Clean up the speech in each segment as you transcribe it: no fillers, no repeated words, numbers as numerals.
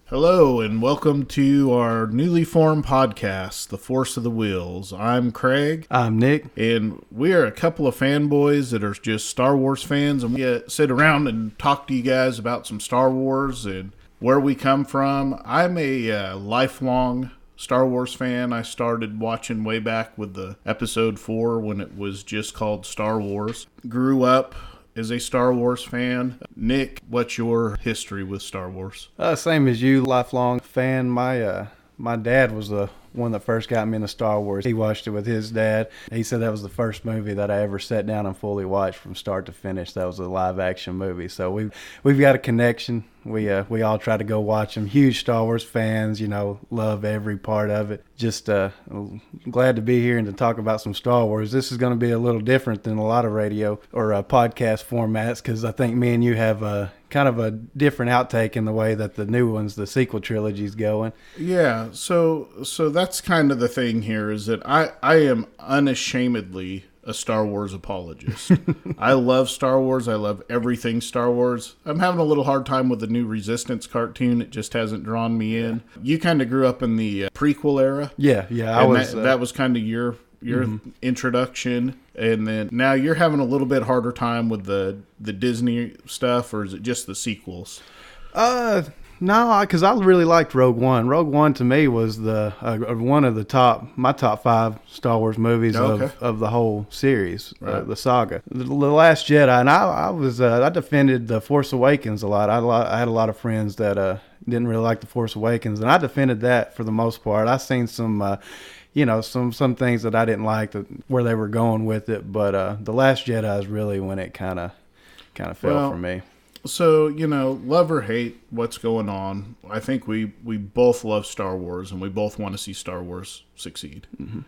Hello and welcome to our newly formed podcast, The Force of the Whills. I'm Craig. I'm Nick. And we are a couple of fanboys that are just Star Wars fans, and we sit around and talk to you guys about some Star Wars and where we come from. I'm a lifelong Star Wars fan. I started watching way back with the episode 4 when it was just called Star Wars. Grew up as a Star Wars fan. Nick, what's your history with Star Wars? Same as you, lifelong fan. My dad was the one that first got me into Star Wars. He watched it with his dad. He said that was the first movie that I ever sat down and fully watched from start to finish. That was a live action movie. So we've got a connection. We all try to go watch them. Huge Star Wars fans, love every part of it. Just glad to be here and to talk about some Star Wars. This is going to be a little different than a lot of radio or podcast formats because I think me and you have kind of a different outtake in the way that the new ones, the sequel trilogy, is going. Yeah, so that's kind of the thing here is that I am unashamedly a Star Wars apologist. I love Star Wars. I love everything Star Wars. I'm having a little hard time with the new Resistance cartoon. It just hasn't drawn me in. You kind of grew up in the prequel era. Yeah. That was kind of your introduction, and then now you're having a little bit harder time with the Disney stuff, or is it just the sequels? No, because I really liked Rogue One. Rogue One to me was the one of my top 5 Star Wars movies of the whole series, right. The saga. The Last Jedi, and I defended The Force Awakens a lot. I had a lot of friends that didn't really like The Force Awakens, and I defended that for the most part. I seen some some things that I didn't like where they were going with it, but The Last Jedi is really when it kind of fell for me. So, love or hate what's going on, I think we both love Star Wars, and we both want to see Star Wars succeed. Mm-hmm.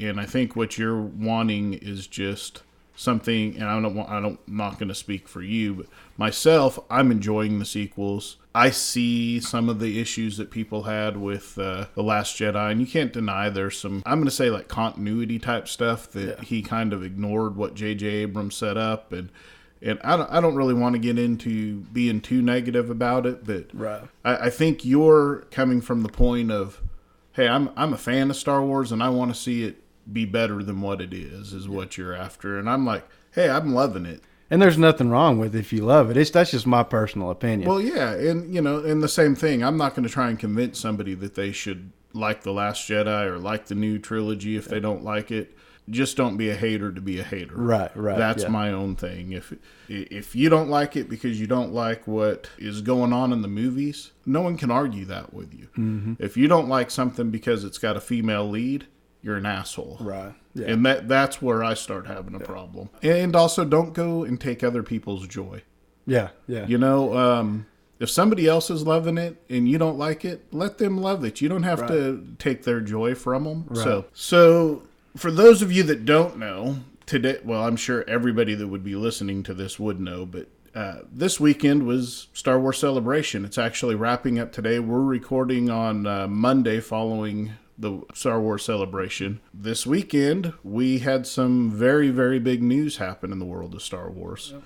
And I think what you're wanting is just something, and I'm not going to speak for you, but myself, I'm enjoying the sequels. I see some of the issues that people had with The Last Jedi, and you can't deny there's some, I'm going to say, like continuity type stuff that he kind of ignored what J.J. Abrams set up, and I don't really want to get into being too negative about it, but right. I think you're coming from the point of, hey, I'm a fan of Star Wars, and I want to see it be better than what it is what you're after. And I'm like, hey, I'm loving it. And there's nothing wrong with it if you love it. That's just my personal opinion. Well, yeah, and the same thing. I'm not going to try and convince somebody that they should like The Last Jedi or like the new trilogy if they don't like it. Just don't be a hater to be a hater. Right. That's my own thing. If you don't like it because you don't like what is going on in the movies, no one can argue that with you. Mm-hmm. If you don't like something because it's got a female lead, you're an asshole. Right. Yeah. And that's where I start having a problem. And also, don't go and take other people's joy. Yeah. If somebody else is loving it and you don't like it, let them love it. You don't have to take their joy from them. Right. So for those of you that don't know, today, well, I'm sure everybody that would be listening to this would know, but this weekend was Star Wars Celebration. It's actually wrapping up today. We're recording on Monday following the Star Wars Celebration. This weekend, we had some very, very big news happen in the world of Star Wars. Yep.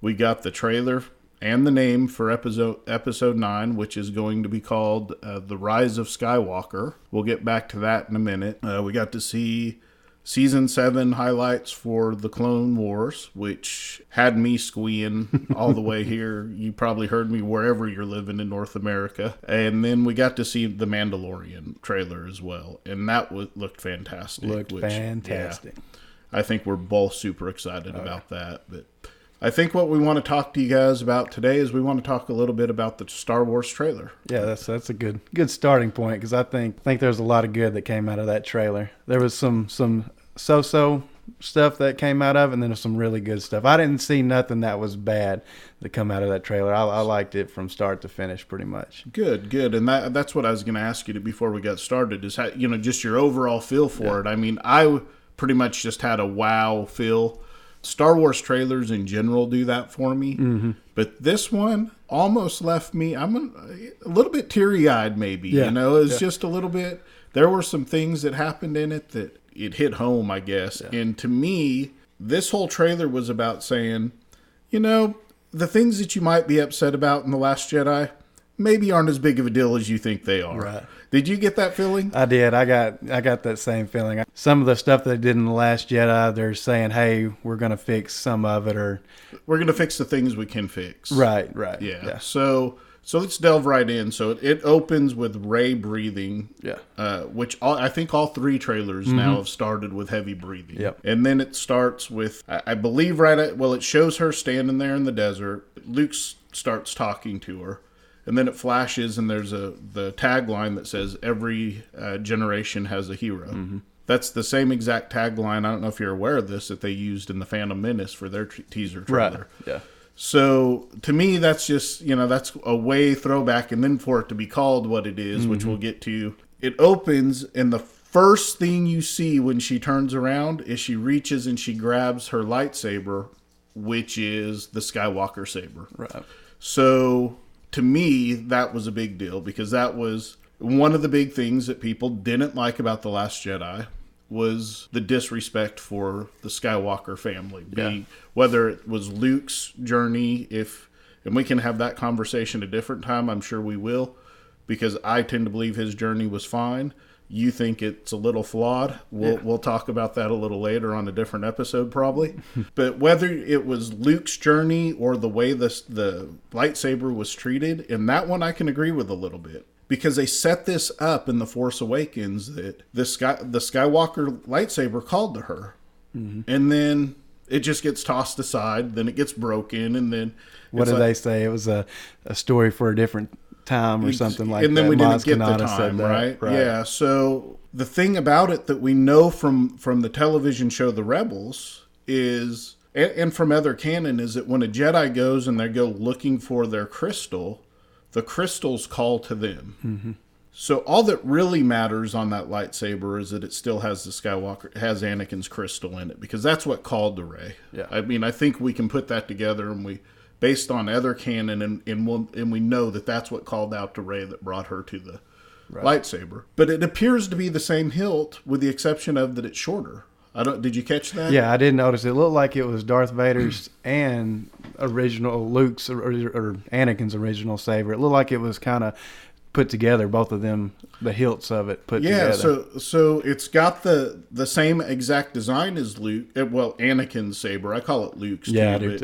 We got the trailer and the name for episode 9, which is going to be called The Rise of Skywalker. We'll get back to that in a minute. We got to see Season 7 highlights for The Clone Wars, which had me squeeing all the way here. You probably heard me wherever you're living in North America. And then we got to see The Mandalorian trailer as well. And that looked fantastic. Fantastic. Yeah, I think we're both super excited about that. But I think what we want to talk to you guys about today is we want to talk a little bit about the Star Wars trailer. Yeah, that's a good starting point because I think there's a lot of good that came out of that trailer. There was some so-so stuff that came out of it, and then there's some really good stuff. I didn't see nothing that was bad that come out of that trailer. I liked it from start to finish pretty much. Good. And that's what I was going to ask you before we got started is how, just your overall feel for it. I mean, I pretty much just had a wow feel. Star Wars trailers in general do that for me. Mm-hmm. But this one almost left me, I'm a little bit teary-eyed maybe. Yeah. It's just a little bit, there were some things that happened in it that it hit home, I guess. Yeah. And to me, this whole trailer was about saying, the things that you might be upset about in The Last Jedi, maybe aren't as big of a deal as you think they are. Right. Did you get that feeling? I did. I got that same feeling. Some of the stuff they did in The Last Jedi, they're saying, hey, we're going to fix some of it, or We're going to fix the things we can fix. Right. Yeah. So let's delve right in. So it opens with Rey breathing. Yeah. Which I think all 3 trailers now have started with heavy breathing. Yep. And then it starts with, I believe it shows her standing there in the desert. Luke starts talking to her. And then it flashes, and there's the tagline that says, every generation has a hero. Mm-hmm. That's the same exact tagline, I don't know if you're aware of this, that they used in The Phantom Menace for their teaser trailer. Right. Yeah. So, to me, that's just, that's a way throwback, and then for it to be called what it is, which we'll get to. It opens, and the first thing you see when she turns around is she reaches and she grabs her lightsaber, which is the Skywalker saber. Right. So, to me, that was a big deal, because that was one of the big things that people didn't like about The Last Jedi, was the disrespect for the Skywalker family. Whether it was Luke's journey, and we can have that conversation a different time, I'm sure we will, because I tend to believe his journey was fine. You think it's a little flawed. We'll talk about that a little later on a different episode probably. But whether it was Luke's journey or the way the lightsaber was treated, and that one I can agree with a little bit. Because they set this up in The Force Awakens that the Skywalker lightsaber called to her. Mm-hmm. And then it just gets tossed aside, then it gets broken, and then... What did they say? It was a story for a different time or something like that. And then we didn't get the time, right? Yeah, so the thing about it that we know from the television show The Rebels is, and from other canon, is that when a Jedi goes and they go looking for their crystal, the crystals call to them. Mm-hmm. So all that really matters on that lightsaber is that it still has has Anakin's crystal in it, because that's what called to Rey. Yeah. I mean, I think we can put that together, and based on other canon, and we know that that's what called out to Rey that brought her to the lightsaber. But it appears to be the same hilt, with the exception of that it's shorter. Did you catch that? Yeah, I did notice. It looked like it was Darth Vader's and original Luke's or Anakin's original saber. It looked like it was kind of put together, both of them, the hilts of it put together. Yeah, so it's got the same exact design as Luke. Well, Anakin's saber. I call it Luke's. Yeah, too,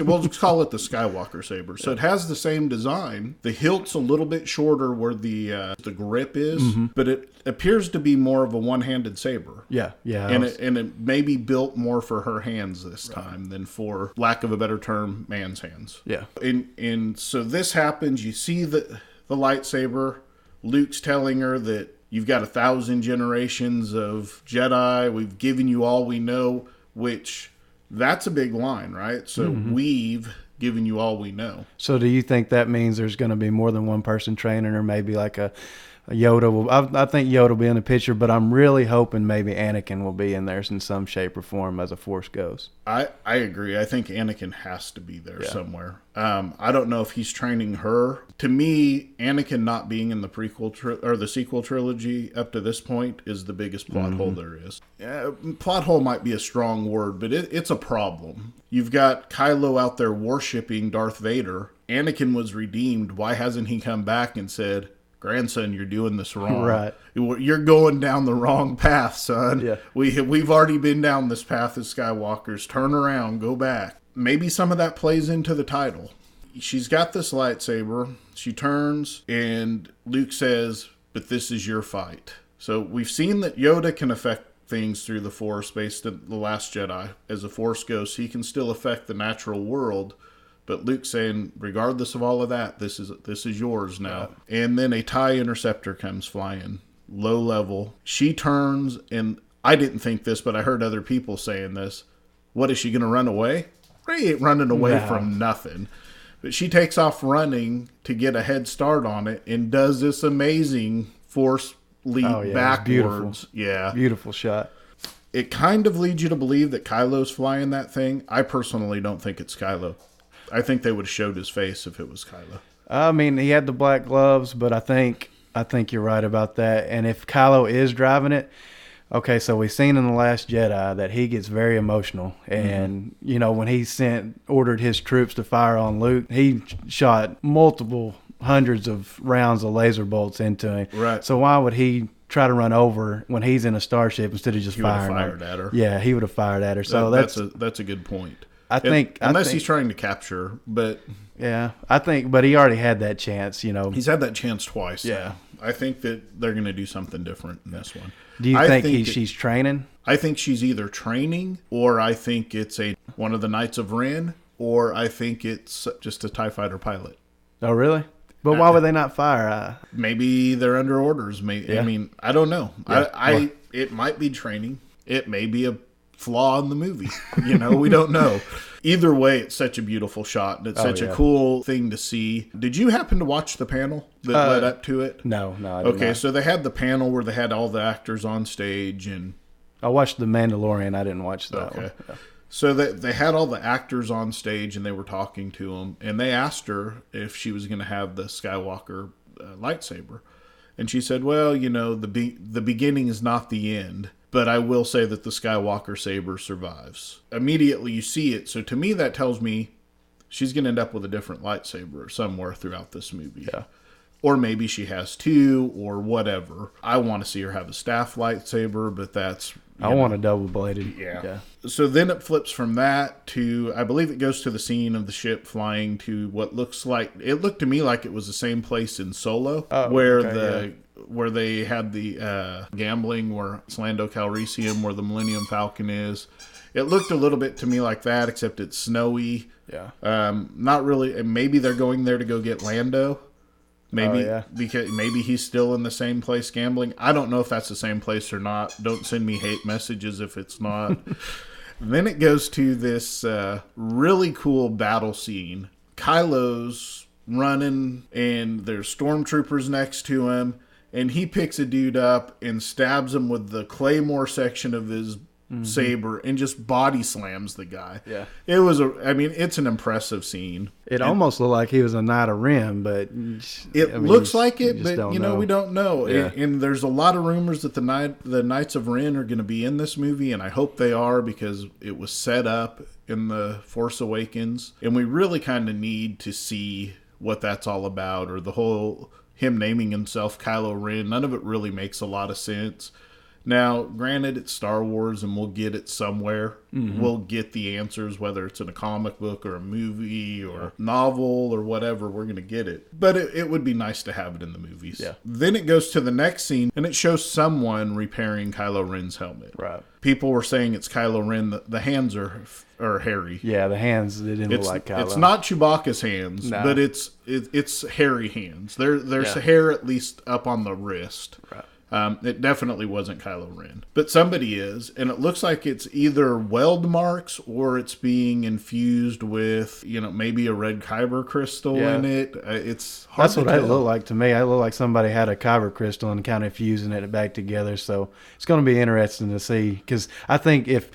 we'll just call it the Skywalker saber. So it has the same design. The hilt's a little bit shorter where the grip is, but it appears to be more of a one-handed saber. Yeah. And it may be built more for her hands this time than, for lack of a better term, man's hands. Yeah. And so this happens. You see the lightsaber. Luke's telling her that you've got 1,000 generations of Jedi. We've given you all we know, which that's a big line, right? So we've given you all we know. So do you think that means there's going to be more than one person training her, maybe like a Yoda? I think Yoda will be in the picture, but I'm really hoping maybe Anakin will be in there in some shape or form as a Force ghost. I agree. I think Anakin has to be there somewhere. I don't know if he's training her. To me, Anakin not being in the prequel or the sequel trilogy up to this point is the biggest plot hole there is. Plot hole might be a strong word, but it's a problem. You've got Kylo out there worshiping Darth Vader. Anakin was redeemed. Why hasn't he come back and said, grandson, you're doing this wrong. Right. You're going down the wrong path, son. Yeah. We've already been down this path as Skywalkers. Turn around, go back. Maybe some of that plays into the title. She's got this lightsaber. She turns, and Luke says, but this is your fight. So we've seen that Yoda can affect things through the Force based on The Last Jedi. As a Force ghost, he can still affect the natural world. But Luke's saying, regardless of all of that, this is yours now. Right. And then a TIE interceptor comes flying, low level. She turns, and I didn't think this, but I heard other people saying this. What, is she going to run away? Rey ain't running away from nothing. But she takes off running to get a head start on it and does this amazing Force leap backwards. Beautiful. Beautiful shot. It kind of leads you to believe that Kylo's flying that thing. I personally don't think it's Kylo. I think they would have showed his face if it was Kylo. I mean, he had the black gloves, but I think you're right about that. And if Kylo is driving it, okay, so we've seen in The Last Jedi that he gets very emotional. And, when he ordered his troops to fire on Luke, he shot multiple hundreds of rounds of laser bolts into him. Right. So why would he try to run over when he's in a starship instead of just firing? He would have fired at her. Yeah, he would have fired at her. So that's a good point. I think unless he's trying to capture her, but yeah, but he already had that chance. He's had that chance twice. Yeah, I think that they're going to do something different in this one. Do you think she's training? I think she's either training, or I think it's one of the Knights of Ren, or I think it's just a TIE fighter pilot. Oh, really? But why would they not fire? Maybe they're under orders. Maybe yeah. I mean, I don't know. Yeah. It might be training. It may be a flaw in the movie. We don't know. Either way, it's such a beautiful shot, and it's such a cool thing to see. Did you happen to watch the panel that led up to it? No, I did not. So they had the panel where they had all the actors on stage, and I watched The Mandalorian. I didn't watch that one. Yeah. So they had all the actors on stage, and they were talking to them, and they asked her if she was going to have the Skywalker lightsaber, and she said, "Well, the beginning is not the end, but I will say that the Skywalker saber survives." Immediately you see it, so to me that tells me she's going to end up with a different lightsaber somewhere throughout this movie. Yeah. Or maybe she has two, or whatever. I want to see her have a staff lightsaber, but that's... I want a double-bladed. Yeah. So then it flips from that to... I believe it goes to the scene of the ship flying to what looks like... It looked to me like it was the same place in Solo, where they had the gambling, where it's Lando Calrissian, where the Millennium Falcon is. It looked a little bit to me like that, except it's snowy. Yeah. Not really... Maybe they're going there to go get Lando. Maybe because maybe he's still in the same place gambling. I don't know if that's the same place or not. Don't send me hate messages if it's not. Then it goes to this really cool battle scene. Kylo's running, and there's stormtroopers next to him, and he picks a dude up and stabs him with the claymore section of his saber and just body slams the guy. Yeah. It's an impressive scene. It almost looked like he was a Knight of Ren, but looks like it, but we don't know. Yeah. And there's a lot of rumors that the Knights of Ren are going to be in this movie, and I hope they are, because it was set up in The Force Awakens, and we really kind of need to see what that's all about, or the whole him naming himself Kylo Ren. None of it really makes a lot of sense. Now, granted, it's Star Wars, and we'll get it somewhere. Mm-hmm. We'll get the answers, whether it's in a comic book or a movie or novel or whatever, we're going to get it. But it would be nice to have it in the movies. Yeah. Then it goes to the next scene, and it shows someone repairing Kylo Ren's helmet. Right. People were saying it's Kylo Ren. The hands are hairy. Yeah, the hands, they didn't look like Kylo. It's not Chewbacca's hands, but it's hairy hands. There's hair at least up on the wrist. Right. It definitely wasn't Kylo Ren. But somebody is, and it looks like it's either weld marks or it's being infused with, maybe a red kyber crystal in it. It's hard to tell. That's what it looked like to me. It looked like somebody had a kyber crystal and kind of fusing it back together. So it's going to be interesting to see, because I think if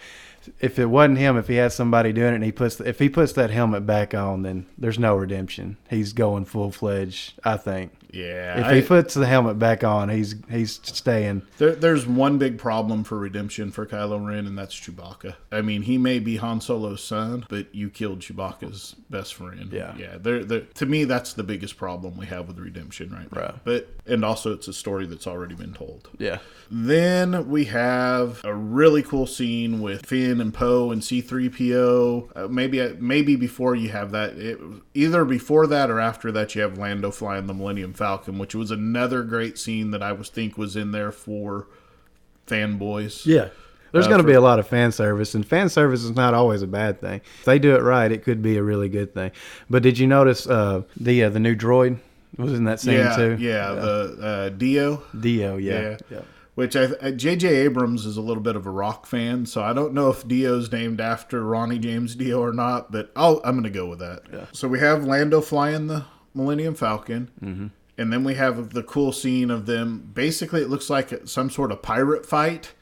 it wasn't him, if he had somebody doing it, and if he puts that helmet back on, then there's no redemption. He's going full-fledged, I think. Yeah. If he puts the helmet back on, he's staying. There's one big problem for redemption for Kylo Ren, and that's Chewbacca. I mean, he may be Han Solo's son, but you killed Chewbacca's best friend. Yeah. Yeah. To me, that's the biggest problem we have with redemption right now. Right. And also, it's a story that's already been told. Yeah. Then we have a really cool scene with Finn and Poe and C-3PO. Maybe before you have that, either before that or after that, you have Lando flying the Millennium Falcon, which was another great scene that I think was in there for fanboys. Yeah. There's going to be a lot of fan service, and fan service is not always a bad thing. If they do it right, it could be a really good thing. But did you notice the new droid was in that scene too? Yeah, the Dio. Dio, yeah. Which J.J. Abrams is a little bit of a rock fan, so I don't know if Dio's named after Ronnie James Dio or not, but I'm going to go with that. Yeah. So we have Lando flying the Millennium Falcon, and then we have the cool scene of them. Basically, it looks like some sort of pirate fight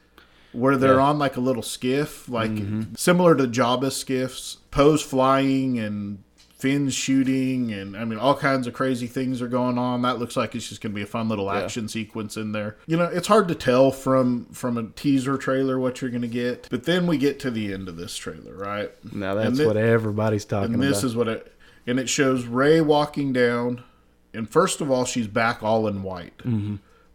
where they're on like a little skiff, like similar to Jabba's skiffs. Poe's flying and Finn's shooting, and I mean all kinds of crazy things are going on. That looks like it's just going to be a fun little action sequence in there. It's hard to tell from a teaser trailer what you're going to get, but then we get to the end of this trailer, right? Now that's what everybody's talking about. And this is and it shows Rey walking down And first of all, she's back all in white,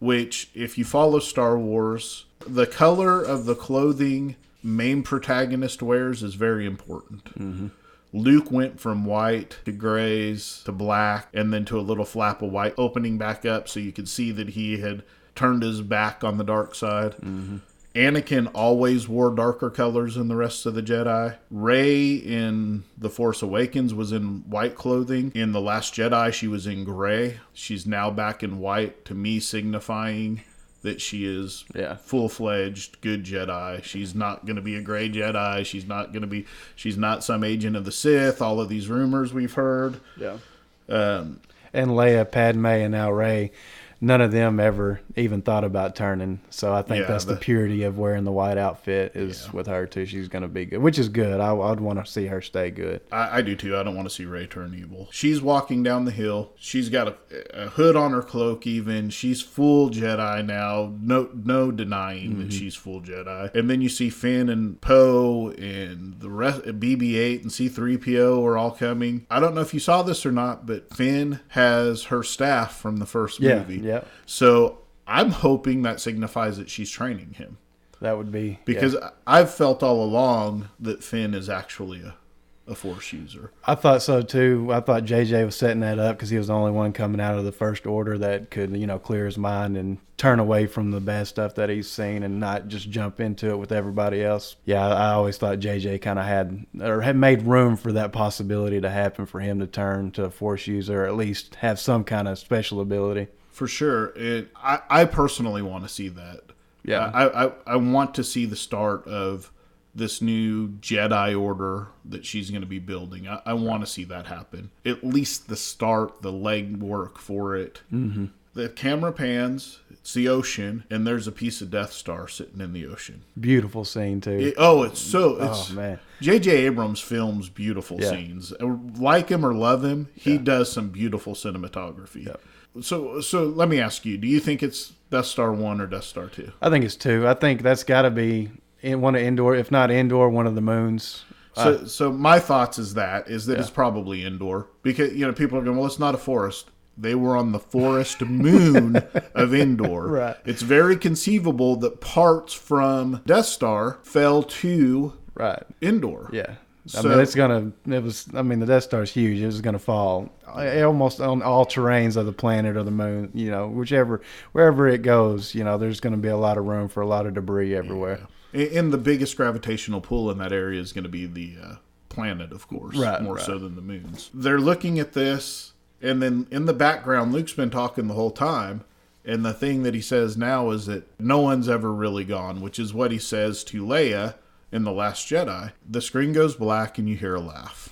which, if you follow Star Wars, the color of the clothing main protagonist wears is very important. Luke went from white to grays to black and then to a little flap of white, opening back up so you could see that he had turned his back on the dark side. Anakin always wore darker colors than the rest of the Jedi. Rey in The Force Awakens was in white clothing. In The Last Jedi, she was in gray. She's now back in white, to me signifying that she is full-fledged good Jedi. She's not going to be a gray Jedi. She's not some agent of the Sith. All of these rumors we've heard. Yeah. And Leia, Padme, and now Rey, none of them ever even thought about turning. So I think that's the purity of wearing the white outfit is with her too. She's going to be good, which is good. I'd want to see her stay good. I do too. I don't want to see Rey turn evil. She's walking down the hill. She's got a hood on her cloak even. She's full Jedi now. No denying that she's full Jedi. And then you see Finn and Poe and the rest, BB-8 and C-3PO are all coming. I don't know if you saw this or not, but Finn has her staff from the first movie. Yeah. So I'm hoping that signifies that she's training him. That would be... Because I've felt all along that Finn is actually a Force user. I thought so too. I thought JJ was setting that up because he was the only one coming out of the First Order that could, clear his mind and turn away from the bad stuff that he's seen and not just jump into it with everybody else. Yeah, I always thought JJ kind of had made room for that possibility to happen for him to turn to a Force user or at least have some kind of special ability. For sure. I personally want to see that. Yeah. I want to see the start of this new Jedi Order that she's going to be building. I want to see that happen. At least the start, the legwork for it. Mm-hmm. The camera pans, it's the ocean, and there's a piece of Death Star sitting in the ocean. Beautiful scene, too. Man. J.J. Abrams films beautiful scenes. Like him or love him, he does some beautiful cinematography. Yep. So let me ask you, do you think it's Death Star 1 or Death Star 2? I think it's 2. I think that's got to be one of Endor, if not Endor, one of the moons. So my thoughts is that it's probably Endor. Because, people are going, well, it's not a forest. They were on the forest moon of Endor. Right. It's very conceivable that parts from Death Star fell to Endor. Yeah. The Death Star's huge. It was going to fall almost on all terrains of the planet or the moon. Wherever it goes, there's going to be a lot of room for a lot of debris everywhere. Yeah. And the biggest gravitational pull in that area is going to be the planet, of course, more so than the moons. They're looking at this, and then in the background, Luke's been talking the whole time. And the thing that he says now is that no one's ever really gone, which is what he says to Leia in The Last Jedi. The screen goes black and you hear a laugh.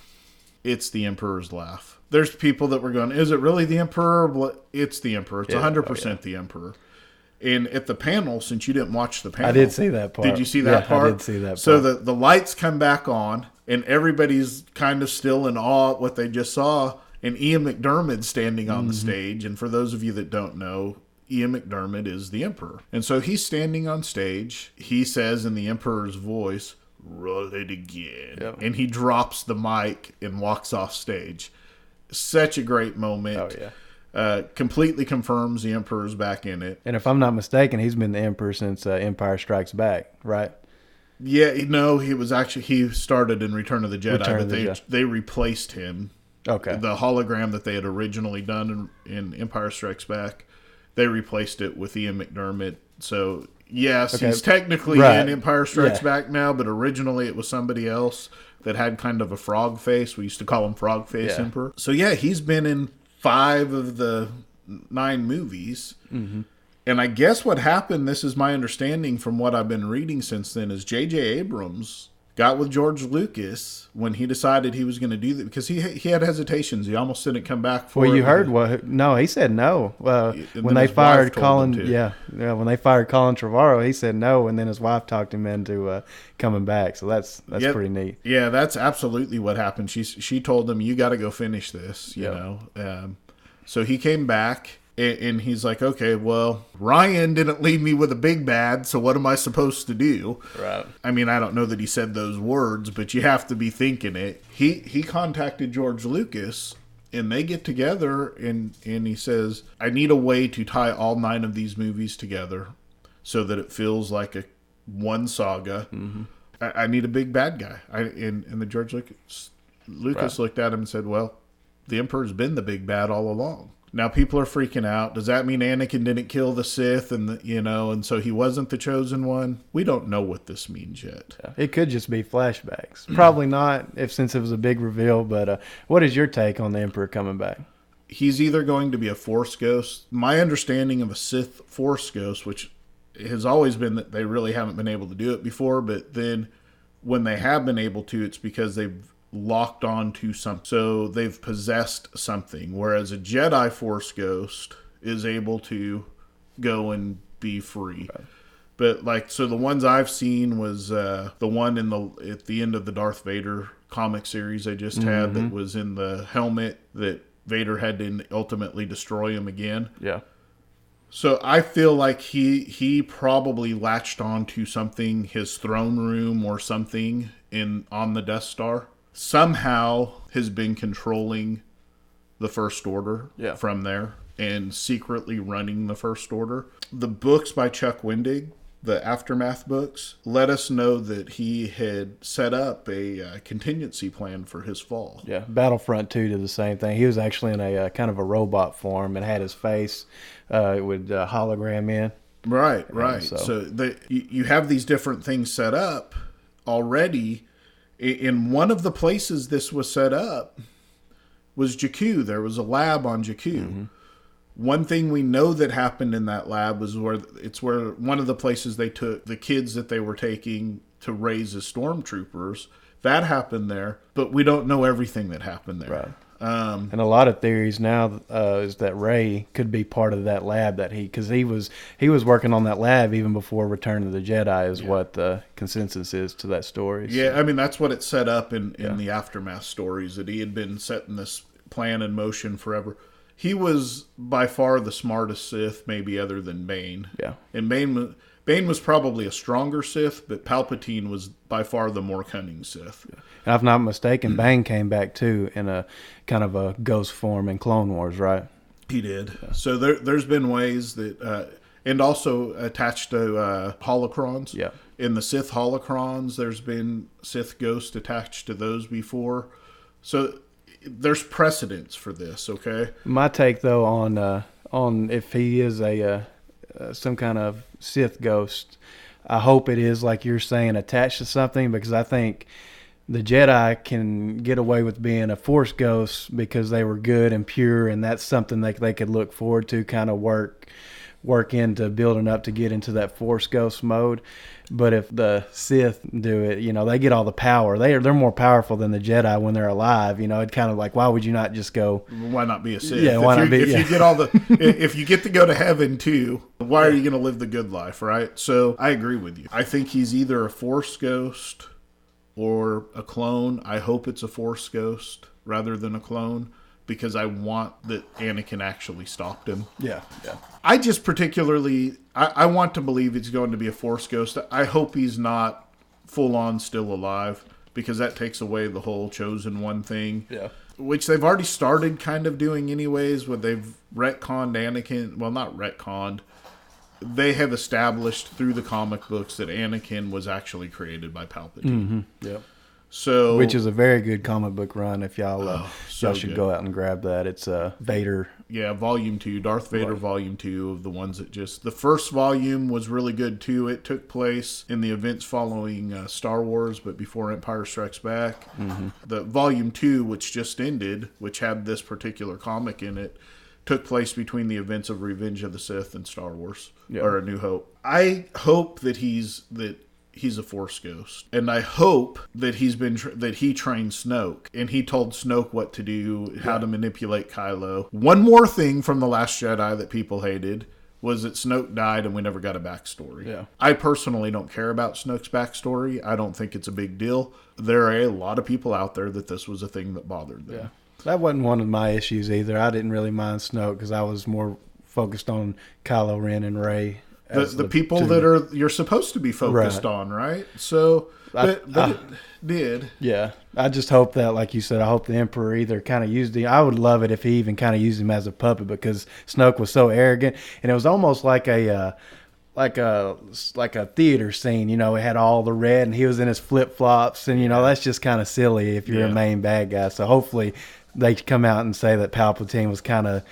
It's the Emperor's laugh. There's people that were going, is it really the Emperor? It's the Emperor. It's 100% the Emperor. And at the panel, since you didn't watch the panel. I did see that part. Did you see that part? I did see that part. So the lights come back on and everybody's kind of still in awe at what they just saw. And Ian McDermott's standing on the stage. And for those of you that don't know, Ian McDermott is the Emperor. And so he's standing on stage. He says in the Emperor's voice, roll it again. Yep. And he drops the mic and walks off stage. Such a great moment. Oh, yeah. Completely confirms the Emperor's back in it. And if I'm not mistaken, he's been the Emperor since Empire Strikes Back, right? Yeah, no, he started in Return of the Jedi, but they replaced him. Okay. The hologram that they had originally done in Empire Strikes Back, they replaced it with Ian McDermott. So, yes, he's technically in Empire Strikes Back now, but originally it was somebody else that had kind of a frog face. We used to call him Frog Face Emperor. So, yeah, he's been in 5 of the 9 movies. Mm-hmm. And I guess what happened, this is my understanding from what I've been reading since then, is J.J. Abrams got with George Lucas when he decided he was going to do that, because he had hesitations. He almost didn't come back for it. Well, you heard what? No, he said no. When they fired Colin, when they fired Colin Trevorrow, he said no, and then his wife talked him into coming back. So that's pretty neat. Yeah, that's absolutely what happened. She told him, "You got to go finish this," you know. So he came back. And he's like, okay, well, Ryan didn't leave me with a big bad, so what am I supposed to do? Right. I mean, I don't know that he said those words, but you have to be thinking it. He contacted George Lucas And they get together, and he says, I need a way to tie all 9 of these movies together so that it feels like one saga. Mm-hmm. I need a big bad guy. And the George Lucas looked at him and said, well, the Emperor's been the big bad all along. Now people are freaking out. Does that mean Anakin didn't kill the Sith and so he wasn't the chosen one? We don't know what this means yet. Yeah. It could just be flashbacks. Probably not, since it was a big reveal. But what is your take on the Emperor coming back? He's either going to be a Force ghost. My understanding of a Sith Force ghost, which has always been that they really haven't been able to do it before, but then when they have been able to, it's because they've locked on to something. So they've possessed something, whereas a Jedi Force ghost is able to go and be free. Okay. But so the ones I've seen was the one at the end of the Darth Vader comic series I just had that was in the helmet that Vader had to ultimately destroy him again. Yeah. So I feel like he probably latched on to something, his throne room or something on the Death Star. Somehow has been controlling the First Order from there and secretly running the First Order. The books by Chuck Wendig, the Aftermath books, let us know that he had set up a contingency plan for his fall. Yeah, Battlefront 2 did the same thing. He was actually in a kind of a robot form and had his face with hologram in. Right. So you have these different things set up already. In one of the places this was set up was Jakku. There was a lab on Jakku. Mm-hmm. One thing we know that happened in that lab was where one of the places they took the kids that they were taking to raise as stormtroopers. That happened there, but we don't know everything that happened there. Right. And a lot of theories now is that Rey could be part of that lab because he was working on that lab even before Return of the Jedi is what the consensus is to that story. Yeah, so. I mean that's what it set up in the Aftermath stories, that he had been setting this plan in motion forever. He was by far the smartest Sith, maybe other than Bane. Yeah, and Bane was probably a stronger Sith, but Palpatine was by far the more cunning Sith. Yeah. And if I'm not mistaken, Bane came back too in a kind of a ghost form in Clone Wars, right? He did. Yeah. So there's been ways that, and also attached to holocrons. Yeah. In the Sith holocrons, there's been Sith ghosts attached to those before. So there's precedence for this. Okay. My take though on if he is some kind of Sith ghost, I hope it is, like you're saying, attached to something, because I think the Jedi can get away with being a Force ghost because they were good and pure, and that's something they could look forward to, kind of work into building up to get into that Force ghost mode. But if the Sith do it, they get all the power. They're more powerful than the Jedi when they're alive. It's kind of like, why would you not just go? Why not be a Sith? Yeah, why not be? If you get all the, if you get to go to heaven too, why are you going to live the good life, right? So I agree with you. I think he's either a Force ghost or a clone. I hope it's a Force ghost rather than a clone, because I want that Anakin actually stopped him. Yeah. I just particularly, I want to believe it's going to be a Force ghost. I hope he's not full on still alive, because that takes away the whole chosen one thing. Yeah. Which they've already started kind of doing anyways, where they've retconned Anakin. Well, not retconned. They have established through the comic books that Anakin was actually created by Palpatine. Mm-hmm. Yeah. So, which is a very good comic book run. If y'all should good. Go out and grab that. It's Vader. Yeah, Volume 2, Darth Vader Volume 2 of the ones that the first volume was really good too. It took place in the events following Star Wars, but before Empire Strikes Back. Mm-hmm. The Volume 2, which just ended, which had this particular comic in it, took place between the events of Revenge of the Sith and Star Wars, or A New Hope. I hope that he's a Force ghost, and I hope that that he trained Snoke, and he told Snoke what to do, how to manipulate Kylo. One more thing from The Last Jedi that people hated was that Snoke died and we never got a backstory. Yeah. I personally don't care about Snoke's backstory. I don't think it's a big deal. There are a lot of people out there that this was a thing that bothered them. Yeah. That wasn't one of my issues either. I didn't really mind Snoke because I was more focused on Kylo Ren and Rey the people that you're supposed to be focused on, right? So, but it did. Yeah, I just hope that, like you said, I hope the Emperor either kind of used him. I would love it if he even kind of used him as a puppet, because Snoke was so arrogant, and it was almost like a theater scene. You know, it had all the red, and he was in his flip flops, and that's just kind of silly if you're a main bad guy. So hopefully they come out and say that Palpatine was kind of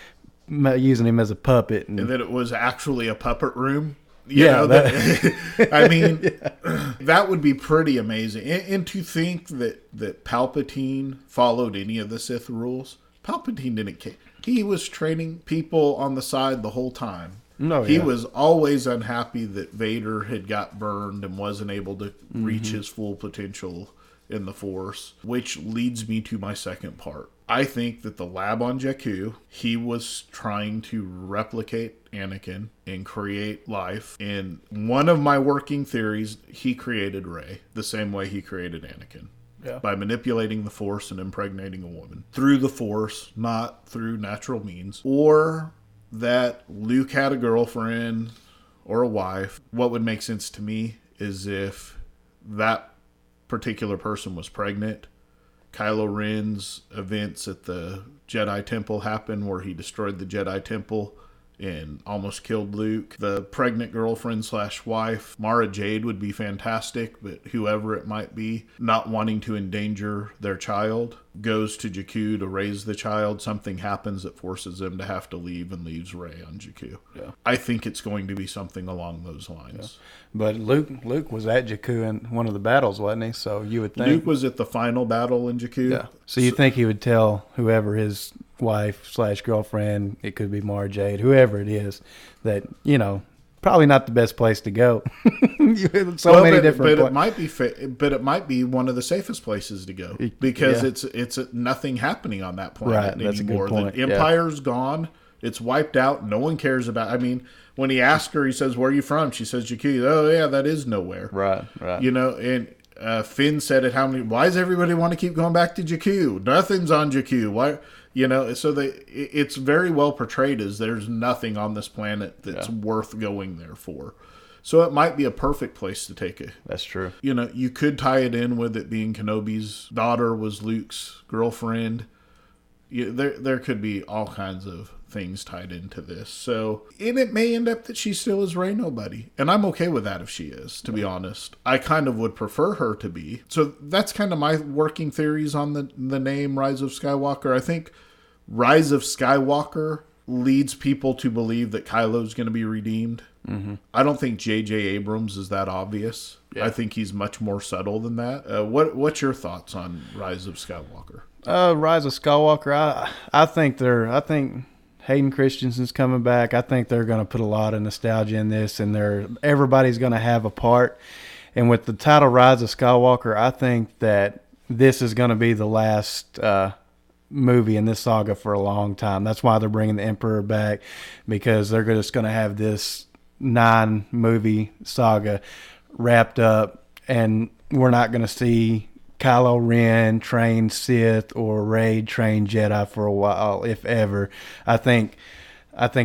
using him as a puppet, and that it was actually a puppet room. I mean, that would be pretty amazing. And to think that Palpatine followed any of the Sith rules. Palpatine didn't care. He was training people on the side the whole time. No, he was always unhappy that Vader had got burned and wasn't able to reach his full potential in the Force, which leads me to my second part. I think that the lab on Jakku, he was trying to replicate Anakin and create life. And one of my working theories, he created Rey the same way he created Anakin. Yeah. By manipulating the Force and impregnating a woman. Through the Force, not through natural means. Or that Luke had a girlfriend or a wife. What would make sense to me is if that particular person was pregnant. Kylo Ren's events at the Jedi Temple happened where he destroyed the Jedi Temple and almost killed Luke. The pregnant girlfriend / wife, Mara Jade, would be fantastic, but whoever it might be, not wanting to endanger their child, goes to Jakku to raise the child. Something happens that forces them to have to leave and leaves Rey on Jakku. Yeah. I think it's going to be something along those lines. Yeah. But Luke was at Jakku in one of the battles, wasn't he? So you would think Luke was at the final battle in Jakku. Yeah. So you think he would tell whoever his wife / girlfriend, it could be Mara Jade, whoever it is, that probably not the best place to go. It might be. But it might be one of the safest places to go because it's nothing happening on that planet anymore. That's a good point. The Empire's gone. It's wiped out. No one cares about. I mean, when he asked her, he says, "Where are you from?" She says, "Jakku." Oh yeah, that is nowhere. Right. And Finn said it. Why does everybody want to keep going back to Jakku? Nothing's on Jakku. Why? So it's very well portrayed as there's nothing on this planet that's worth going there for. So it might be a perfect place to take it. That's true. You could tie it in with it being Kenobi's daughter was Luke's girlfriend. There could be all kinds of things tied into this. So, and it may end up that she still is Rey Nobody. And I'm okay with that if she is, to be honest. I kind of would prefer her to be. So that's kind of my working theories on the name Rise of Skywalker. I think Rise of Skywalker leads people to believe that Kylo's going to be redeemed. Mm-hmm. I don't think J.J. Abrams is that obvious. Yeah. I think he's much more subtle than that. What's your thoughts on Rise of Skywalker? Rise of Skywalker, I think Hayden Christensen's coming back. I think they're going to put a lot of nostalgia in this, and everybody's going to have a part. And with the title Rise of Skywalker, I think that this is going to be the last movie in this saga for a long time. That's why they're bringing the Emperor back, because they're just going to have this 9-movie saga wrapped up, and we're not going to see Kylo Ren train Sith or Rey train Jedi for a while, if ever. I think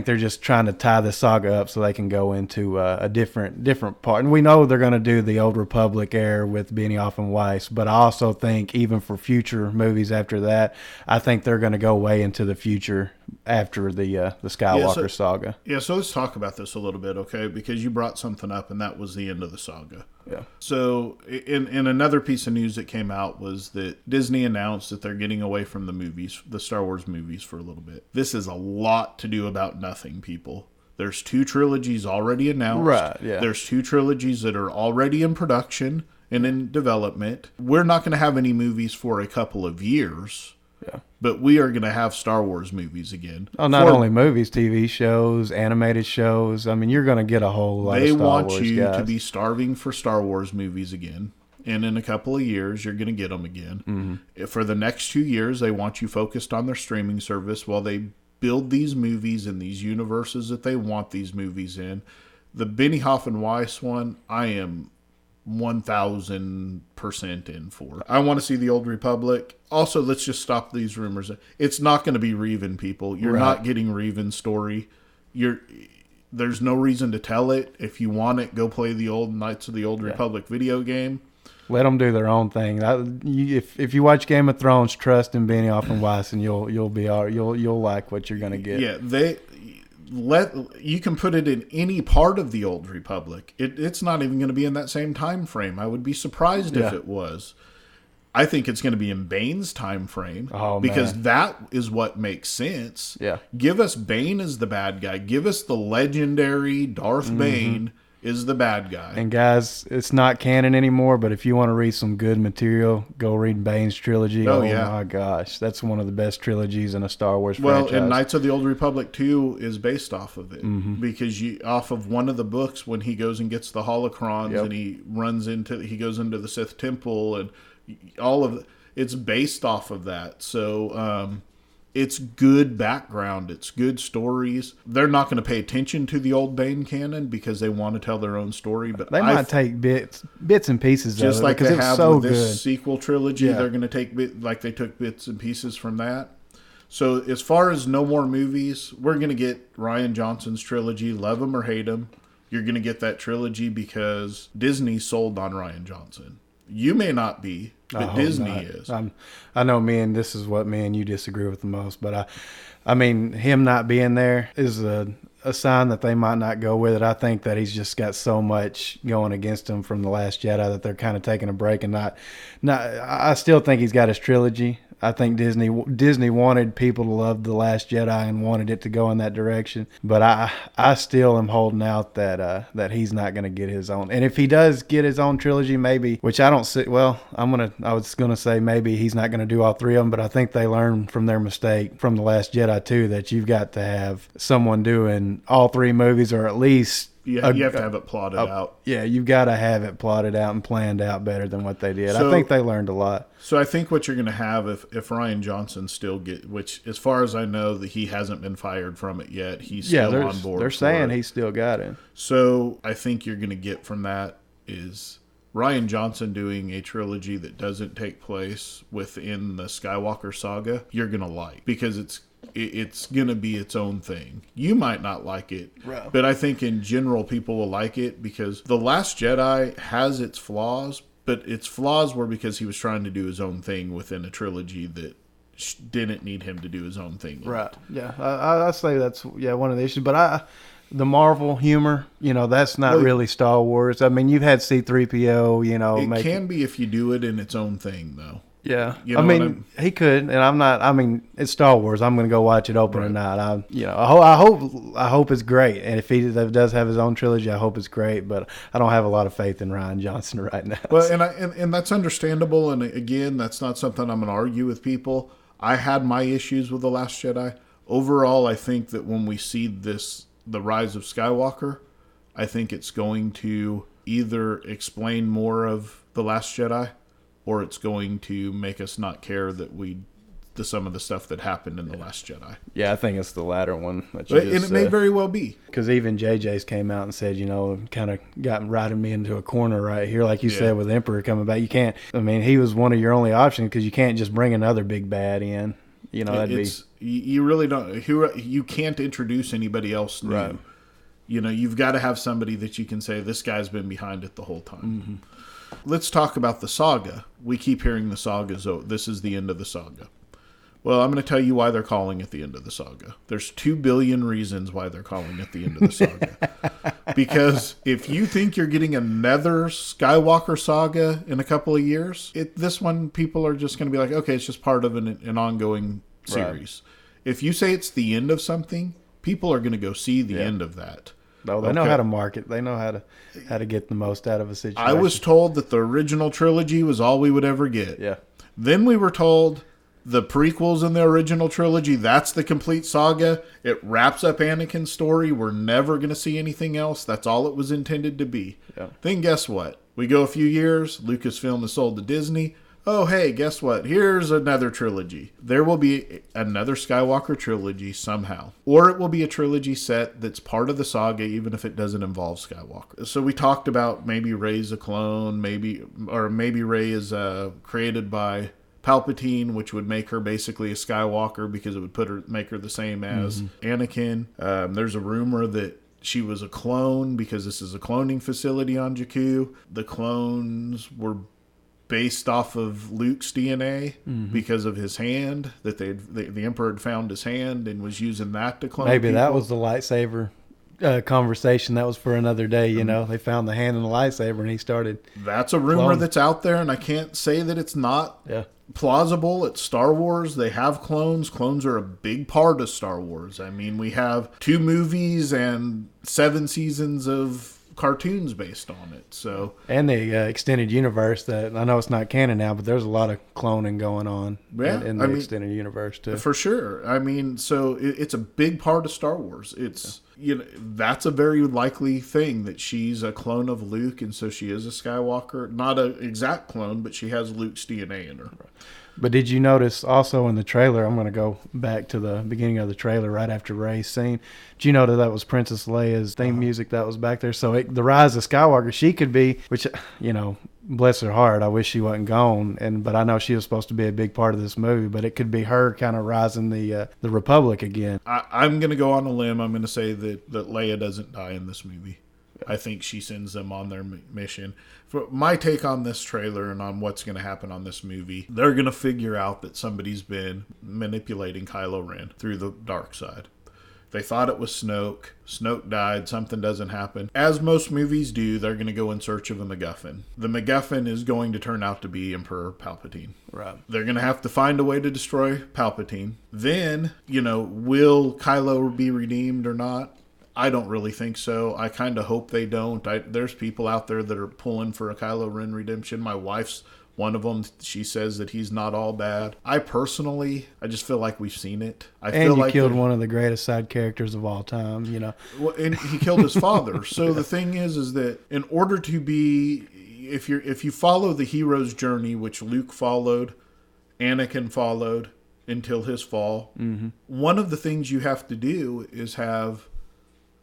they're just trying to tie the saga up so they can go into a different part. And we know they're going to do the Old Republic era with Benioff and Weiss, but I also think even for future movies after that, I think they're going to go way into the future after the Skywalker saga. Yeah, so let's talk about this a little bit, okay? Because you brought something up, and that was the end of the saga. Yeah. So, in another piece of news that came out was that Disney announced that they're getting away from the movies, the Star Wars movies, for a little bit. This is a lot to do about nothing, people. There's 2 trilogies already announced. Right, yeah. There's 2 trilogies that are already in production and in development. We're not going to have any movies for a couple of years. Yeah. But we are going to have Star Wars movies again. Oh, not only movies, TV shows, animated shows. I mean, you're going to get a whole lot of Star Wars, They want you guys to be starving for Star Wars movies again. And in a couple of years, you're going to get them again. Mm-hmm. For the next 2 years, they want you focused on their streaming service while they build these movies in these universes that they want these movies in. The Benioff and Weiss one, I am 1,000% in for. I want to see the Old Republic. Also, let's just stop these rumors. It's not going to be Revan, people. You're not getting Revan's story. There's no reason to tell it. If you want it, go play the old Knights of the Old Republic video game. Let them do their own thing. If you watch Game of Thrones, trust in Benioff and Weiss, and you'll be all right. You'll like what you're gonna get. Yeah, you can put it in any part of the Old Republic. It's not even going to be in that same time frame. I would be surprised if it was. I think it's going to be in Bane's time frame because that is what makes sense. Yeah. Give us Bane as the bad guy. Give us the legendary Darth Bane is the bad guy. And guys, it's not canon anymore, but if you want to read some good material, go read Bane's trilogy. Oh my gosh, that's one of the best trilogies in a Star Wars franchise. Well, and Knights of the Old Republic 2 is based off of it because off of one of the books when he goes and gets the holocrons and he goes into the Sith temple and all of it, it's based off of that. So it's good background. It's good stories. They're not going to pay attention to the old Bane canon because they want to tell their own story. But they might take bits and pieces just of it like because they it's have so with this good. sequel trilogy. They're going to take like they took bits and pieces from that. So as far as no more movies, we're going to get Rian Johnson's trilogy. Love him or hate him, you're going to get that trilogy because Disney sold on Rian Johnson. You may not be, but Disney is. I know this is what me and you disagree with the most, but I mean, him not being there is a sign that they might not go with it. I think that he's just got so much going against him from The Last Jedi that they're kind of taking a break and not. I still think he's got his trilogy. I think Disney wanted people to love The Last Jedi and wanted it to go in that direction. But I still am holding out that he's not going to get his own. And if he does get his own trilogy, maybe, which I don't see. Well, I was going to say maybe he's not going to do all three of them. But I think they learned from their mistake from The Last Jedi too that you've got to have someone doing all three movies or at least. You have to have it plotted out. Yeah, you've got to have it plotted out and planned out better than what they did. So, I think they learned a lot. So I think what you're going to have if Rian Johnson still which as far as I know that he hasn't been fired from it yet, he's still on board. They're saying he's still got it. So I think you're going to get from that is Rian Johnson doing a trilogy that doesn't take place within the Skywalker saga. You're going to like because it's going to be its own thing. You might not like it, right, but I think in general people will like it because The Last Jedi has its flaws, but its flaws were because he was trying to do his own thing within a trilogy that didn't need him to do his own thing. Right. Yeah. I say that's one of the issues, but the Marvel humor, that's not really Star Wars. I mean, you've had C-3PO, it can be if you do it in its own thing though. Yeah, he could, and I'm not. I mean, it's Star Wars. I'm going to go watch it opening night. I hope it's great. And if he does have his own trilogy, I hope it's great. But I don't have a lot of faith in Rian Johnson right now. Well, and that's understandable. And again, that's not something I'm going to argue with people. I had my issues with The Last Jedi. Overall, I think that when we see the rise of Skywalker, I think it's going to either explain more of The Last Jedi, or it's going to make us not care that some of the stuff that happened in The Last Jedi. Yeah, I think it's the latter one. And it may very well be. Because even JJ's came out and said, kind of riding me into a corner right here, like you said, with Emperor coming back. You can't, he was one of your only options because you can't just bring another big bad in. You really don't. You can't introduce anybody else new. Right. You've got to have somebody that you can say, this guy's been behind it the whole time. Mm-hmm. Let's talk about the saga. We keep hearing the saga, so this is the end of the saga. Well, I'm going to tell you why they're calling it the end of the saga. There's 2 billion reasons why they're calling it the end of the saga. Because if you think you're getting another Skywalker saga in a couple of years, this one people are just going to be like, okay, it's just part of an ongoing series. Right. If you say it's the end of something, people are going to go see the end of that. No, they know how to market. They know how to get the most out of a situation. I was told that the original trilogy was all we would ever get. Yeah. Then we were told the prequels in the original trilogy, that's the complete saga. It wraps up Anakin's story. We're never going to see anything else. That's all it was intended to be. Yeah. Then guess what? We go a few years. Lucasfilm is sold to Disney. Oh, hey, guess what? Here's another trilogy. There will be another Skywalker trilogy somehow. Or it will be a trilogy set that's part of the saga, even if it doesn't involve Skywalker. So we talked about maybe Rey's a clone, maybe Rey is created by Palpatine, which would make her basically a Skywalker because it would make her the same as Anakin. There's a rumor that she was a clone because this is a cloning facility on Jakku. The clones were based off of Luke's DNA because of his hand, that the Emperor had found his hand and was using that to clone Maybe people. that was the lightsaber conversation. That was for another day, you know. They found the hand and the lightsaber, and he started. That's a rumor cloning. that's out there, and I can't say that it's not Yeah. plausible. It's Star Wars. They have clones. Clones are a big part of Star Wars. I mean, we have 2 movies and 7 seasons of cartoons based on it. So, And the extended universe, that I know it's not canon now, but there's a lot of cloning going on in the extended universe too. For sure. I mean, so it's a big part of Star Wars. It's that's a very likely thing, that she's a clone of Luke, and so she is a Skywalker. Not an exact clone, but she has Luke's DNA in her. But did you notice also in the trailer, I'm going to go back to the beginning of the trailer right after Rey's scene. Did you know that was Princess Leia's theme music that was back there? So the Rise of Skywalker, she could be, which, bless her heart, I wish she wasn't gone. But I know she was supposed to be a big part of this movie, but it could be her kind of rising the Republic again. I'm going to go on a limb. I'm going to say that Leia doesn't die in this movie. I think she sends them on their mission. For my take on this trailer and on what's going to happen on this movie, they're going to figure out that somebody's been manipulating Kylo Ren through the dark side. They thought it was Snoke. Snoke died. Something doesn't happen. As most movies do, they're going to go in search of a MacGuffin. The MacGuffin is going to turn out to be Emperor Palpatine. Right. They're going to have to find a way to destroy Palpatine. Then, will Kylo be redeemed or not? I don't really think so. I kind of hope they don't. There's people out there that are pulling for a Kylo Ren redemption. My wife's one of them. She says that he's not all bad. I just feel like we've seen it. Killed one of the greatest side characters of all time, Well, and he killed his father. So the thing is that in order to be, if you follow the hero's journey, which Luke followed, Anakin followed until his fall, one of the things you have to do is have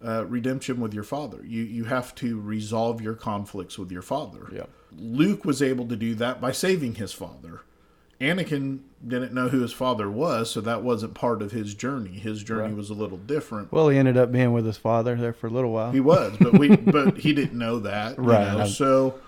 redemption with your father. You have to resolve your conflicts with your father. Yeah. Luke was able to do that by saving his father. Anakin didn't know who his father was, so that wasn't part of his journey. His journey was a little different. Well, he ended up being with his father there for a little while. He was, but but he didn't know that. Right. So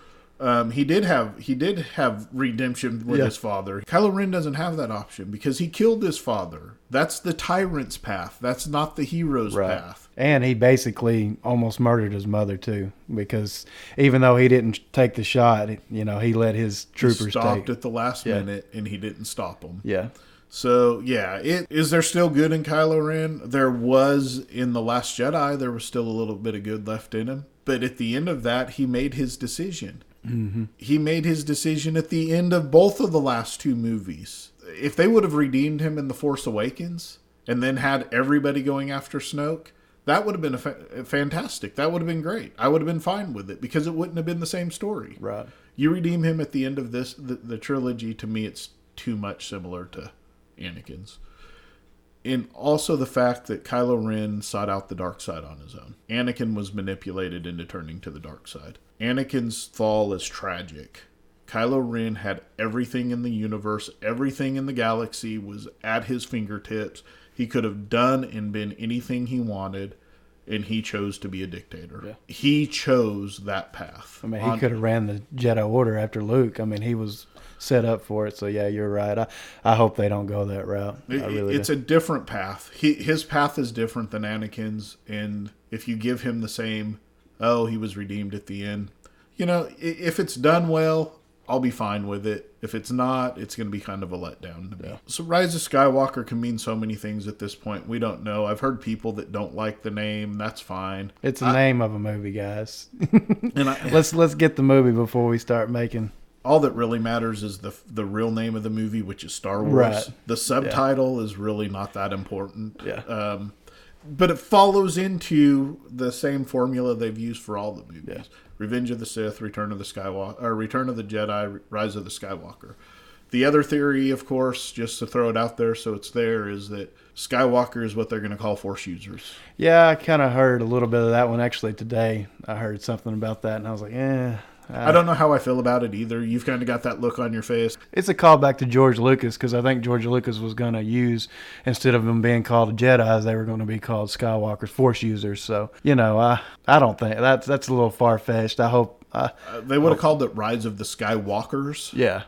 he did have redemption with his father. Kylo Ren doesn't have that option because he killed his father. That's the tyrant's path. That's not the hero's path. And he basically almost murdered his mother too, because even though he didn't take the shot, he let his troopers stopped at the last minute, and he didn't stop them. Yeah. So is there still good in Kylo Ren? There was in The Last Jedi. There was still a little bit of good left in him, but at the end of that, he made his decision. Mm-hmm. He made his decision at the end of both of the last 2 movies. If they would have redeemed him in The Force Awakens and then had everybody going after Snoke, that would have been fantastic. That would have been great. I would have been fine with it because it wouldn't have been the same story. Right. You redeem him at the end of the trilogy. To me, it's too much similar to Anakin's. And also the fact that Kylo Ren sought out the dark side on his own. Anakin was manipulated into turning to the dark side. Anakin's fall is tragic. Kylo Ren had everything in the universe, everything in the galaxy was at his fingertips. He could have done and been anything he wanted, and he chose to be a dictator. Yeah. He chose that path. I mean, he could have ran the Jedi Order after Luke. I mean, he was set up for it. So, yeah, you're right. I hope they don't go that route. It's a different path. His path is different than Anakin's, and if you give him the same, he was redeemed at the end, if it's done well, I'll be fine with it. If it's not, it's going to be kind of a letdown to me. Yeah. So Rise of Skywalker can mean so many things at this point. We don't know. I've heard people that don't like the name. That's fine. It's a name of a movie, guys. Let's get the movie before we start making. All that really matters is the real name of the movie, which is Star Wars. Right. The subtitle is really not that important. Yeah. But it follows into the same formula they've used for all the movies. Yeah. Revenge of the Sith, Return of the Jedi, Rise of the Skywalker. The other theory, of course, just to throw it out there so it's there, is that Skywalker is what they're going to call Force users. Yeah, I kind of heard a little bit of that one actually today. I heard something about that, and I was like, I don't know how I feel about it either. You've kind of got that look on your face. It's a callback to George Lucas because I think George Lucas was going to use, instead of them being called Jedis, they were going to be called Skywalker's Force users. So, I don't think that's a little far-fetched. I hope. They would have called it Rise of the Skywalkers. Yeah.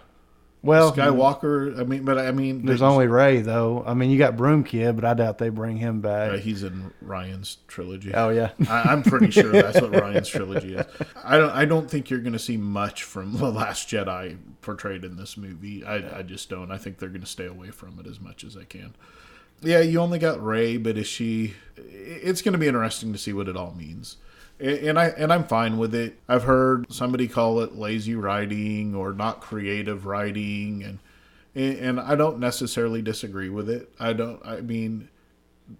Well, Skywalker. There's only Rey though. I mean, you got Broom Kid, but I doubt they bring him back. He's in Ryan's trilogy. Oh yeah, I'm pretty sure that's what Ryan's trilogy is. I don't think you're going to see much from The Last Jedi portrayed in this movie. I just don't. I think they're going to stay away from it as much as they can. Yeah, you only got Rey, but is she? It's going to be interesting to see what it all means. And I'm fine with it. I've heard somebody call it lazy writing or not creative writing, and I don't necessarily disagree with it. I mean,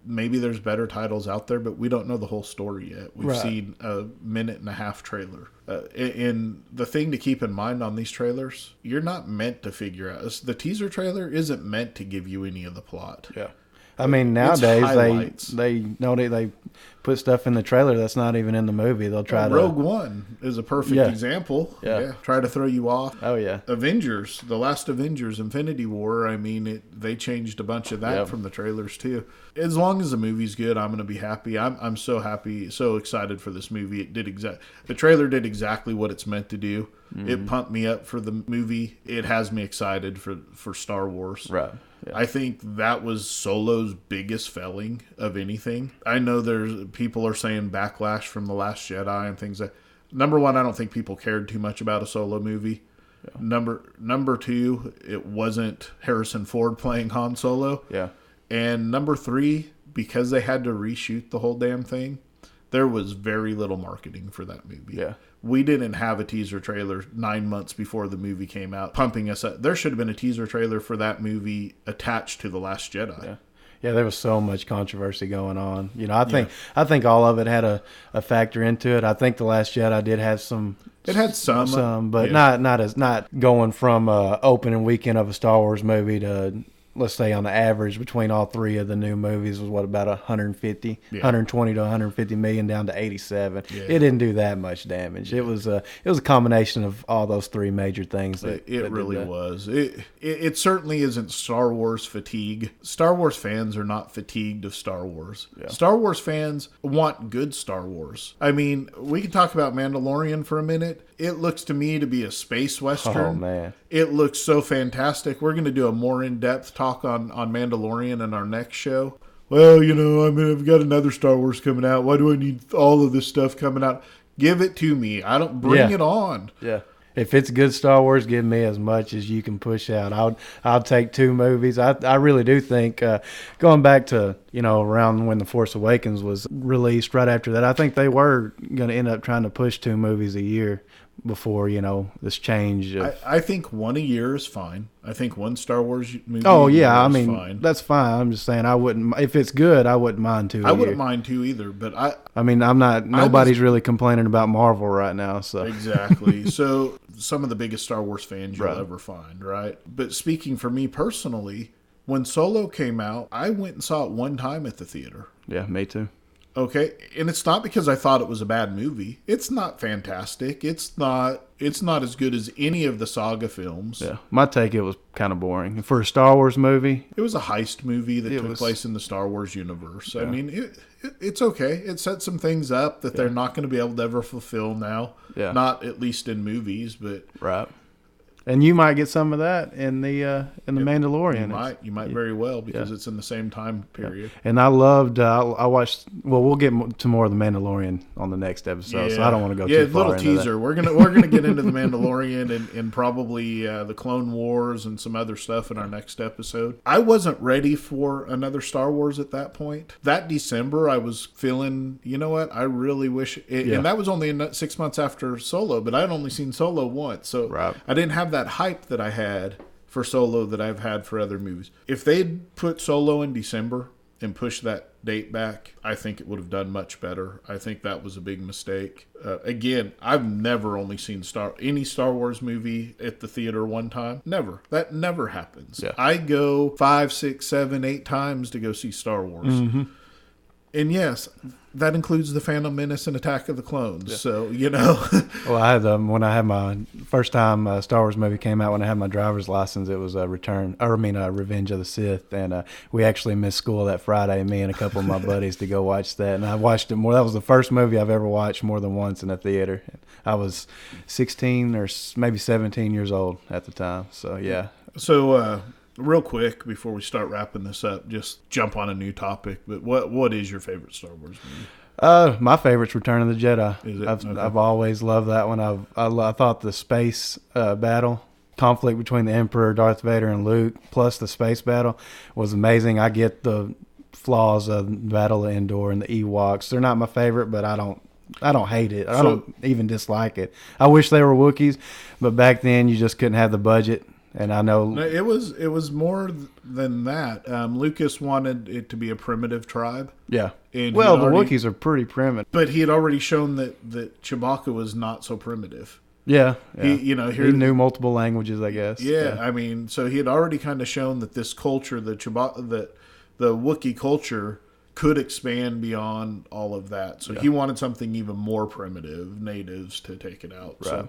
maybe there's better titles out there, but we don't know the whole story yet. We've seen a 1.5-minute trailer. And the thing to keep in mind on these trailers, you're not meant to figure out. The teaser trailer isn't meant to give you any of the plot. Yeah. I mean, nowadays they put stuff in the trailer that's not even in the movie. They'll try to. Rogue One is a perfect example. Yeah. Try to throw you off. Oh yeah. Avengers, the last Avengers, Infinity War. I mean, they changed a bunch of that from the trailers too. As long as the movie's good, I'm going to be happy. I'm so happy, so excited for this movie. The trailer did exactly what it's meant to do. Mm-hmm. It pumped me up for the movie. It has me excited for Star Wars. Right. Yeah. I think that was Solo's biggest failing of anything. I know people are saying backlash from The Last Jedi and things like. Number one, I don't think people cared too much about a Solo movie. Yeah. Number two, it wasn't Harrison Ford playing Han Solo. Yeah. And number three, because they had to reshoot the whole damn thing, there was very little marketing for that movie. Yeah. We didn't have a teaser trailer 9 months before the movie came out pumping us up. There should have been a teaser trailer for that movie attached to The Last Jedi. Yeah. Yeah, there was so much controversy going on. I think all of it had a factor into it. I think The Last Jedi did have some. It had some, but not going from opening weekend of a Star Wars movie to, let's say, on the average between all three of the new movies was about 120 to 150 million down to 87. Yeah. It didn't do that much damage. It was a combination of all those three major things. It really was. It certainly isn't Star Wars fatigue. Star Wars fans are not fatigued of Star Wars. Yeah. Star Wars fans want good Star Wars. I mean, we can talk about Mandalorian for a minute. It looks to me to be a space western. Oh, man. It looks so fantastic. We're going to do a more in-depth talk on Mandalorian in our next show. Well, I've got another Star Wars coming out. Why do I need all of this stuff coming out? Give it to me. I don't bring it on. Yeah. If it's good Star Wars, give me as much as you can push out. I'll take 2 movies. I really do think, going back to, around when The Force Awakens was released, right after that, I think they were going to end up trying to push 2 movies a year before, this change. I think 1 a year is fine. I think 1 Star Wars movie is fine. That's fine. I'm just saying if it's good, I wouldn't mind 2 a year. I wouldn't mind 2 either, but nobody's really complaining about Marvel right now. So exactly. So some of the biggest Star Wars fans you'll ever find, right? But speaking for me personally, when Solo came out, I went and saw it 1 time at the theater. Yeah, me too. Okay, and it's not because I thought it was a bad movie. It's not fantastic. It's not as good as any of the saga films. Yeah, my take, it was kind of boring. For a Star Wars movie, it was a heist movie that took place in the Star Wars universe. Yeah. I mean, it's okay. It set some things up that they're not going to be able to ever fulfill now. Yeah. Not at least in movies, but right. And you might get some of that in the Mandalorian. You might very well, because it's in the same time period. Yeah. And I loved. I watched. Well, we'll get to more of the Mandalorian on the next episode, so I don't want to go too far into teaser. That. We're gonna get into the Mandalorian and probably the Clone Wars and some other stuff in our next episode. I wasn't ready for another Star Wars at that point. That December, I was feeling, you know what? I really wish. And that was only 6 months after Solo, but I'd only seen Solo once, so I didn't have that hype that I had for Solo that I've had for other movies. If they'd put Solo in December and pushed that date back, I think it would have done much better. I think that was a big mistake. Again, I've never only seen any Star Wars movie at the theater 1 time. Never. That never happens. Yeah. I go 5, 6, 7, 8 times to go see Star Wars. Mm-hmm. And yes, that includes the Phantom Menace and Attack of the Clones. Yeah. So, you know. Well, I had when I had my first time Star Wars movie came out, when I had my driver's license, it was Revenge of the Sith, and we actually missed school that Friday, me and a couple of my buddies, to go watch that. And I watched it more. That was the first movie I've ever watched more than once in a theater. I was 16 or maybe 17 years old at the time. So yeah. So real quick before we start wrapping this up, just jump on a new topic. But what is your favorite Star Wars movie? My favorite's Return of the Jedi. Is it? I've always loved that one. I thought the space battle conflict between the Emperor, Darth Vader, and Luke, plus the space battle, was amazing. I get the flaws of the Battle of Endor and the Ewoks. They're not my favorite, but I don't hate it. I don't even dislike it. I wish they were Wookiees, but back then you just couldn't have the budget. And I know it was more than that. Lucas wanted it to be a primitive tribe. Yeah. And the Wookiees are pretty primitive. But he had already shown that Chewbacca was not so primitive. Yeah. He knew multiple languages, I guess. Yeah. I mean, so he had already kind of shown that this culture, the Wookiee culture, could expand beyond all of that. So he wanted something even more primitive, natives, to take it out. Right.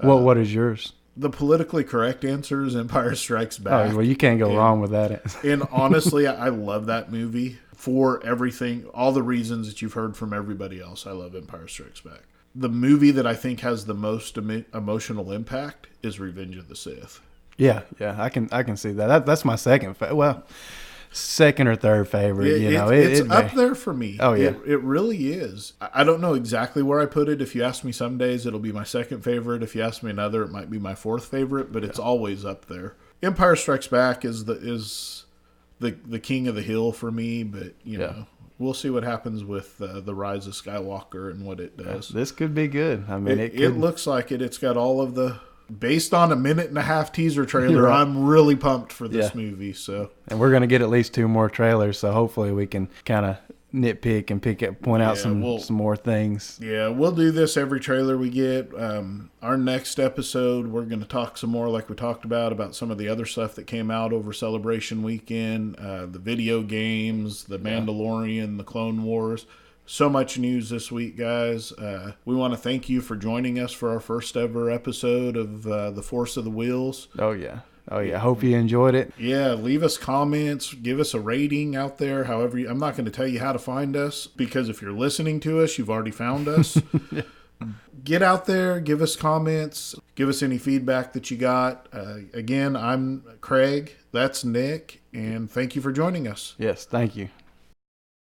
So, what is yours? The politically correct answer is Empire Strikes Back. Oh, well, you can't go wrong with that. And honestly, I love that movie for everything, all the reasons that you've heard from everybody else. I love Empire Strikes Back. The movie that I think has the most emotional impact is Revenge of the Sith. Yeah, I can see that. That's my second second or third favorite. It's up there for me. Oh yeah, it really is. I don't know exactly where I put it. If you ask me some days, it'll be my second favorite. If you ask me another, it might be my fourth favorite. But it's always up there. Empire Strikes Back is the king of the hill for me. But you know, we'll see what happens with the Rise of Skywalker and what it does. This could be good. I mean, it looks like it. It's got all of the. Based on a 1.5-minute teaser trailer, right. I'm really pumped for this movie. So, and we're going to get at least 2 more trailers, so hopefully we can kind of nitpick and point out some more things. Yeah, we'll do this every trailer we get. Our next episode, we're going to talk some more, like we talked about some of the other stuff that came out over Celebration Weekend, the video games, the Mandalorian, the Clone Wars. So much news this week, guys. We want to thank you for joining us for our first ever episode of The Force of the Whills. Oh, yeah. I hope you enjoyed it. Yeah, leave us comments. Give us a rating out there. However, I'm not going to tell you how to find us, because if you're listening to us, you've already found us. Get out there. Give us comments. Give us any feedback that you got. Again, I'm Craig. That's Nick. And thank you for joining us. Yes, thank you.